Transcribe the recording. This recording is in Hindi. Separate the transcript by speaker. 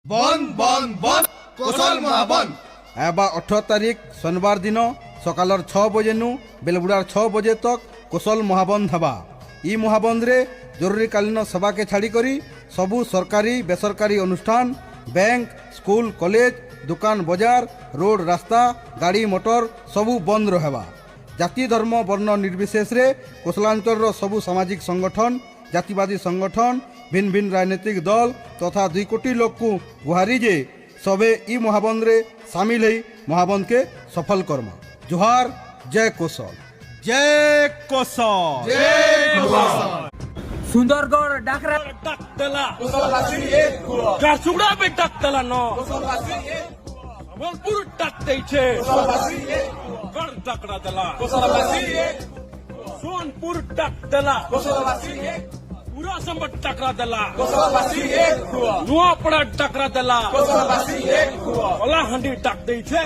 Speaker 1: बंद बंद बंद कोसल महाबंद
Speaker 2: एबा 18 तारीख शनिवार दिन सकाल 6 बजे नु बेलबुड़ार 6 बजे तक कोसल महाबंद हवा। ई महाबंद रे जरूरीकालीन सभा के छाड़ी करी सबू सरकारी बेसरकारी अनुष्ठान बैंक स्कूल कॉलेज दुकान बाजार रोड रास्ता गाड़ी मोटर सबू बंद रहबा। जाति धर्म वर्ण निर्विशेष रे कोसलांचल सबू सामाजिक संगठन जातिवादी संगठन भिन्न भिन्न राजनीतिक दल तथा 2 कोटी लोग को गुहारी जे सबे ई महाबंद रे शामिल है महाबंद के सफल कर्मा। जोहार जय कोसल
Speaker 1: जय कोसल जय कोसल।
Speaker 3: सुंदरगढ़ डाकरा
Speaker 4: डाकतला झारसुगुड़ा में डाकतला नो संबलपुर डाकते छे गढ़ डाकरा दला सोनपुर डाकतला पूरा संबट डाकरा दला नुआपड़ा डाकरा दला कलाहांडी डाकते छे